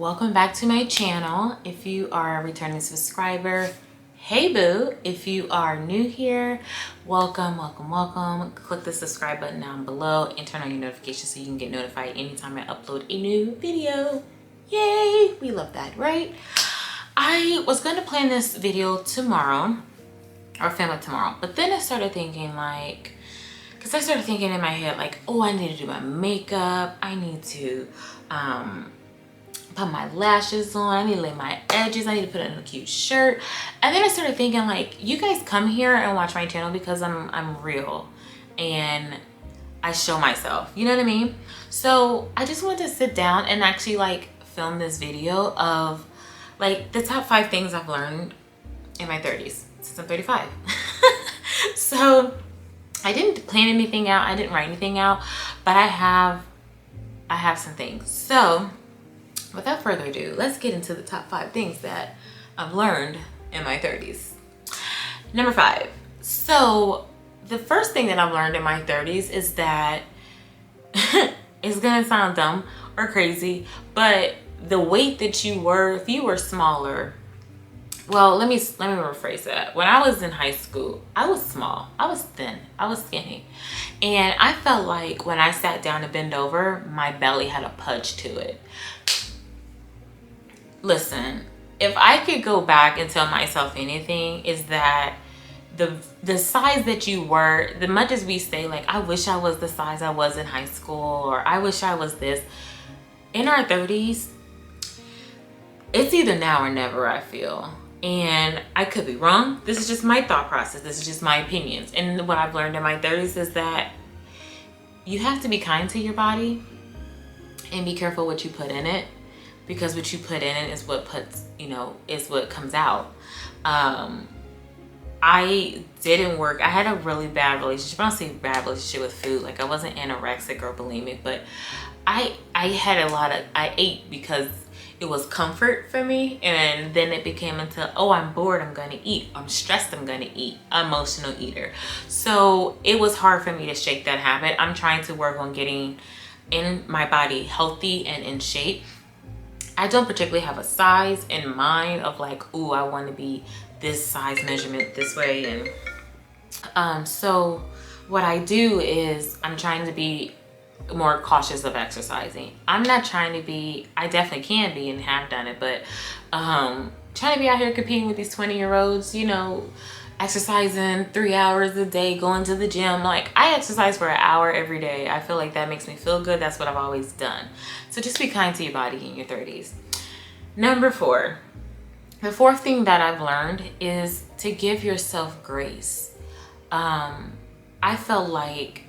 welcome back to my channel. If you are a returning subscriber, hey boo. If you are new here, welcome. Click the subscribe button down below and turn on your notifications so you can get notified anytime I upload a new video. Yay, we love that, right? I was going to plan this video tomorrow or film it tomorrow, but then I started thinking in my head like, oh, I need to do my makeup, I need to put my lashes on, I need to lay my edges, I need to put on a cute shirt. And then I started thinking like, you guys come here and watch my channel because I'm real and I show myself, you know what I mean? So I just wanted to sit down and actually like film this video of like the top 5 things I've learned in my 30s since I'm 35. So I didn't plan anything out, I didn't write anything out, but I have some things. So without further ado, let's get into the top 5 things that I've learned in my 30s. Number 5. So the first thing that I've learned in my 30s is that it's gonna sound dumb or crazy, but the weight that you were, if you were smaller, well, let me rephrase that. When I was in high school, I was small, I was thin, I was skinny. And I felt like when I sat down to bend over, my belly had a pudge to it. Listen, if I could go back and tell myself anything, is that the size that you were, the much as we say like, I wish I was the size I was in high school, or I wish I was this, in our 30s, it's either now or never, I feel. And I could be wrong. This is just my thought process. This is just my opinions. And what I've learned in my 30s is that you have to be kind to your body and be careful what you put in it, because what you put in it is what is what comes out. I didn't work. I had a really bad relationship. I don't say bad relationship with food. Like I wasn't anorexic or bulimic, but I ate because it was comfort for me, and then it became into, oh, I'm bored, I'm gonna eat, I'm stressed, I'm gonna eat, emotional eater. So it was hard for me to shake that habit. I'm trying to work on getting in my body healthy and in shape. I don't particularly have a size in mind of like, ooh, I want to be this size measurement this way. And so what I do is I'm trying to be more cautious of exercising. I'm not trying to be, I definitely can be and have done it, but trying to be out here competing with these 20-year-olds, you know, exercising 3 hours a day, going to the gym. Like I exercise for an hour every day. I feel like that makes me feel good. That's what I've always done. So just be kind to your body in your 30s. Number 4. The 4th thing that I've learned is to give yourself grace. I felt like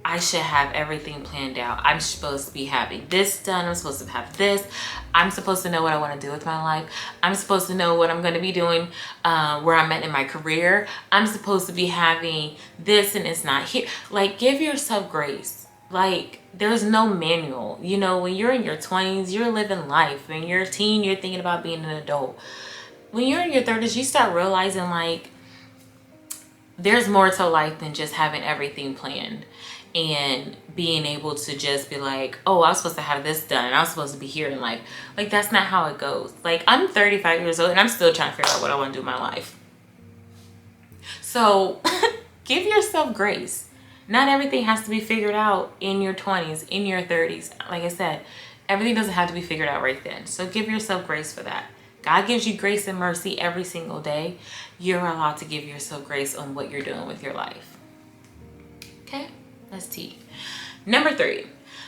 I should have everything planned out. I'm supposed to be having this done. I'm supposed to have this. I'm supposed to know what I want to do with my life. I'm supposed to know what I'm going to be doing, where I'm at in my career. I'm supposed to be having this and it's not here. Like, give yourself grace. Like, there's no manual. You know, when you're in your 20s, you're living life. When you're a teen, you're thinking about being an adult. When you're in your 30s, you start realizing like, there's more to life than just having everything planned and being able to just be like, oh, I was supposed to have this done and I was supposed to be here in life. Like, that's not how it goes. Like, I'm 35 years old and I'm still trying to figure out what I want to do in my life. So give yourself grace. Not everything has to be figured out in your 20s, in your 30s. Like I said, everything doesn't have to be figured out right then. So give yourself grace for that. God gives you grace and mercy every single day. You're allowed to give yourself grace on what you're doing with your life. Okay? That's T. Number 3.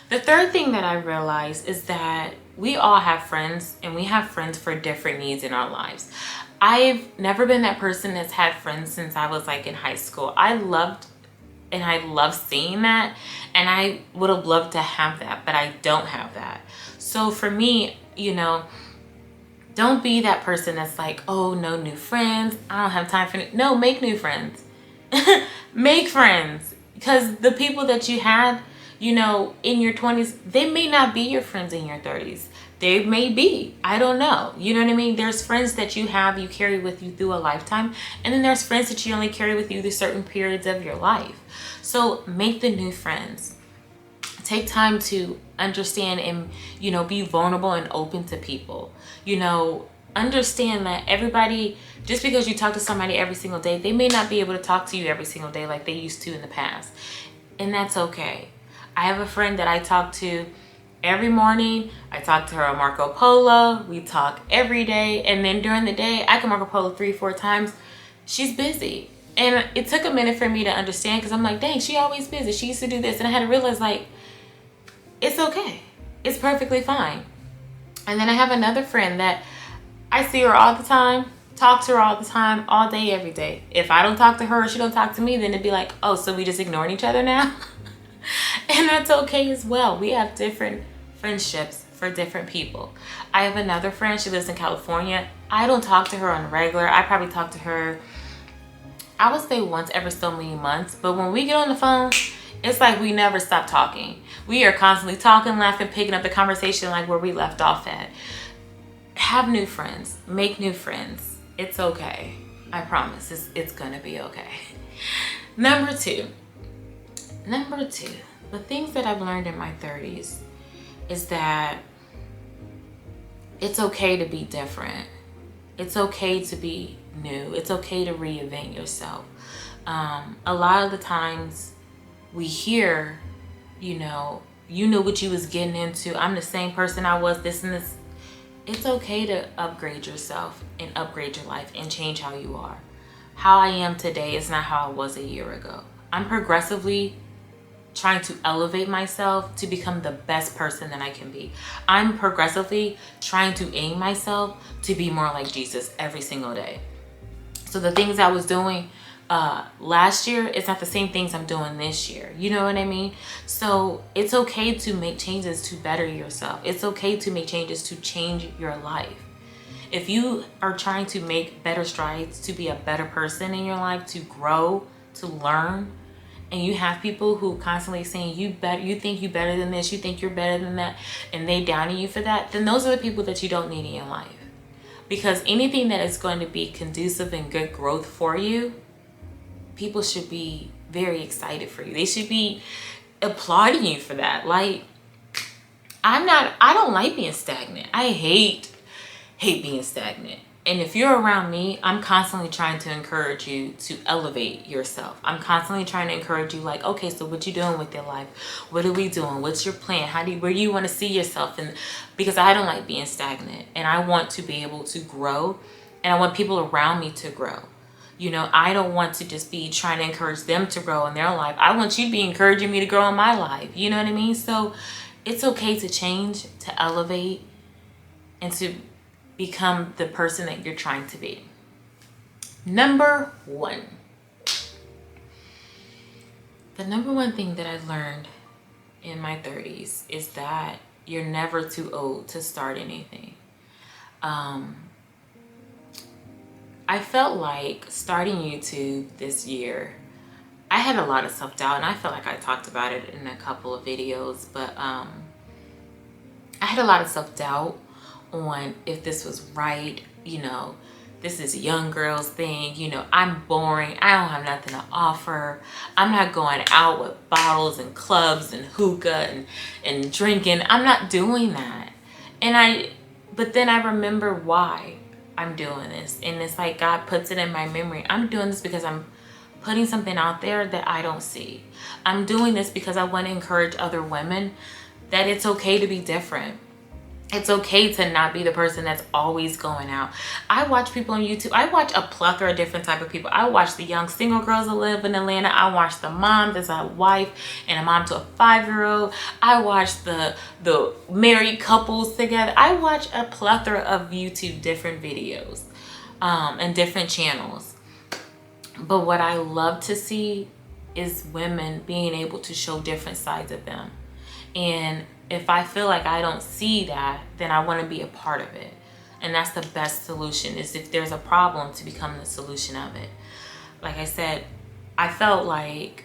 The 3rd thing that I realized is that we all have friends, and we have friends for different needs in our lives. I've never been that person that's had friends since I was like in high school. I loved seeing that, and I would have loved to have that, but I don't have that. So for me, you know, don't be that person that's like, oh, no new friends, I don't have time for it. No, make new friends. Make friends. Because the people that you had, you know, in your 20s, they may not be your friends in your 30s. They may be. I don't know. You know what I mean? There's friends that you have, you carry with you through a lifetime. And then there's friends that you only carry with you through certain periods of your life. So make the new friends. Take time to understand and, you know, be vulnerable and open to people. You know, understand that everybody, just because you talk to somebody every single day, they may not be able to talk to you every single day like they used to in the past. And that's okay. I have a friend that I talk to every morning. I talk to her on Marco Polo. We talk every day. And then during the day, I can Marco Polo 3-4 times. She's busy. And it took a minute for me to understand, because I'm like, dang, she always busy. She used to do this. And I had to realize, like, it's okay. It's perfectly fine. And then I have another friend that I see her all the time, talk to her all the time, all day, every day. If I don't talk to her or she don't talk to me, then it'd be like, oh, so we just ignoring each other now? And that's okay as well. We have different friendships for different people. I have another friend, she lives in California. I don't talk to her on the regular. I probably talk to her, I would say once every so many months. But when we get on the phone, it's like we never stop talking. We are constantly talking, laughing, picking up the conversation like where we left off at. Have new friends. Make new friends. It's okay. I promise. It's gonna be okay. Number two, the things that I've learned in my 30s is that it's okay to be different. It's okay to be new. It's okay to reinvent yourself. A lot of the times we hear, you know what you was getting into. I'm the same person I was, this and this. It's okay to upgrade yourself and upgrade your life and change how you are. How I am today is not how I was a year ago. I'm progressively trying to elevate myself to become the best person that I can be. I'm progressively trying to aim myself to be more like Jesus every single day. So the things I was doing last year, it's not the same things I'm doing this year. You know what I mean? So it's okay to make changes to better yourself. It's okay to make changes to change your life. If you are trying to make better strides to be a better person in your life, to grow, to learn, and you have people who constantly saying you think you better than this, you think you're better than that, and they downing you for that, then those are the people that you don't need in your life. Because anything that is going to be conducive and good growth for you, people should be very excited for you. They should be applauding you for that. Like, I don't like being stagnant. I hate being stagnant. And if you're around me, I'm constantly trying to encourage you to elevate yourself. I'm constantly trying to encourage you, like, okay, so what you doing with your life? What are we doing? What's your plan? Where do you want to see yourself? And because I don't like being stagnant, and I want to be able to grow, and I want people around me to grow. You know, I don't want to just be trying to encourage them to grow in their life. I want you to be encouraging me to grow in my life. You know what I mean? So it's okay to change, to elevate, and to become the person that you're trying to be. Number one. The number one thing that I learned in my 30s is that you're never too old to start anything. I felt like starting YouTube this year, I had a lot of self-doubt, and I feel like I talked about it in a couple of videos, but I had a lot of self-doubt on if this was right. You know, this is a young girl's thing. You know, I'm boring. I don't have nothing to offer. I'm not going out with bottles and clubs and hookah and drinking. I'm not doing that. But then I remember why I'm doing this. And it's like God puts it in my memory. I'm doing this because I'm putting something out there that I don't see. I'm doing this because I want to encourage other women that it's okay to be different. It's okay to not be the person that's always going out. I watch people on YouTube. I watch a plethora of different type of people. I watch the young single girls that live in Atlanta. I watch the mom that's a wife and a mom to a 5-year-old. I watch the married couples together. I watch a plethora of YouTube different videos and different channels. But what I love to see is women being able to show different sides of them. And if I feel like I don't see that, then I want to be a part of it. And that's the best solution, is if there's a problem, to become the solution of it. Like I said, I felt like,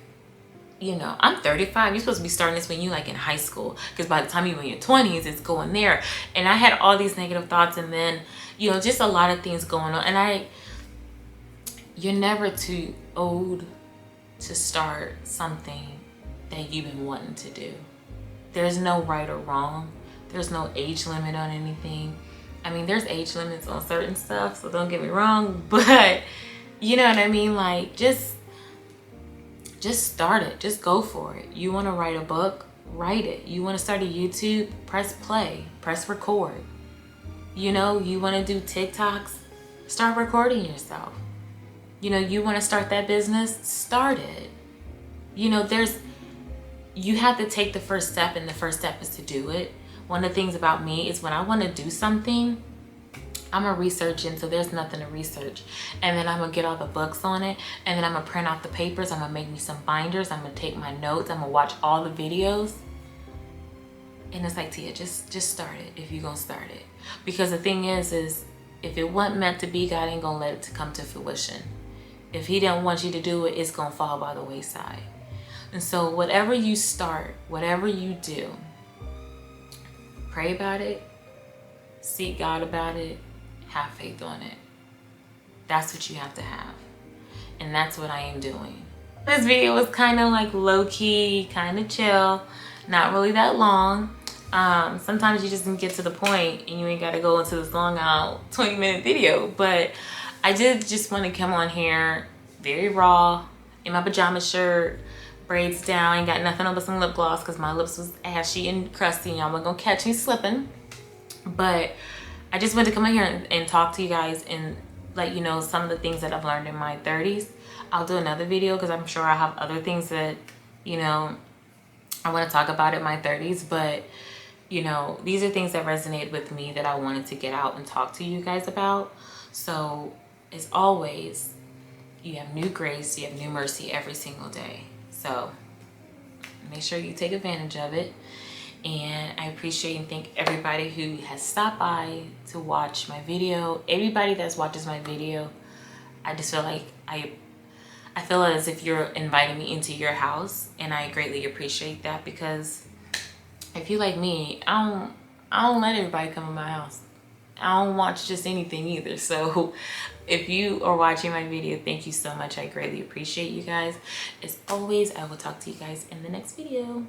you know, I'm 35. You're supposed to be starting this when you're like in high school, because by the time you're in your 20s, it's going there. And I had all these negative thoughts, and then, you know, just a lot of things going on. And you're never too old to start something that you've been wanting to do. There's no right or wrong. There's no age limit on anything. I mean, there's age limits on certain stuff, so don't get me wrong, but you know what I mean? Like, just start it. Just go for it. You want to write a book? Write it. You want to start a YouTube? Press play. Press record. You know, you want to do TikToks? Start recording yourself. You know, you want to start that business? Start it. You know, you have to take the first step, and the first step is to do it. One of the things about me is when I want to do something, I'm gonna research until there's nothing to research, and then I'm gonna get all the books on it, and then I'm gonna print out the papers. I'm gonna make me some binders. I'm gonna take my notes. I'm gonna watch all the videos. And it's like, Tia, just start it if you're gonna start it. Because the thing is if it wasn't meant to be, God ain't gonna let it come to fruition. If he didn't want you to do it, it's gonna fall by the wayside. And so whatever you start, whatever you do, pray about it, seek God about it, have faith on it. That's what you have to have. And that's what I am doing. This video was kind of like low-key, kind of chill, not really that long. Sometimes you just can get to the point and you ain't got to go into this long out 20-minute video. But I did just want to come on here very raw, in my pajama shirt, braids down, ain't got nothing on but some lip gloss because my lips was ashy and crusty and y'all weren't gonna catch me slipping. But I just wanted to come in here and talk to you guys and let you know some of the things that I've learned in my 30s. I'll do another video because I'm sure I have other things that, you know, I want to talk about in my 30s. But, you know, these are things that resonated with me that I wanted to get out and talk to you guys about. So, as always, you have new grace, you have new mercy every single day. So, make sure you take advantage of it. And I appreciate and thank everybody who has stopped by to watch my video. Everybody that watches my video, I just feel like I feel as if you're inviting me into your house, and I greatly appreciate that, because if you like me, I don't let everybody come in my house. I don't watch just anything either. So if you are watching my video, thank you so much. I greatly appreciate you guys. As always, I will talk to you guys in the next video.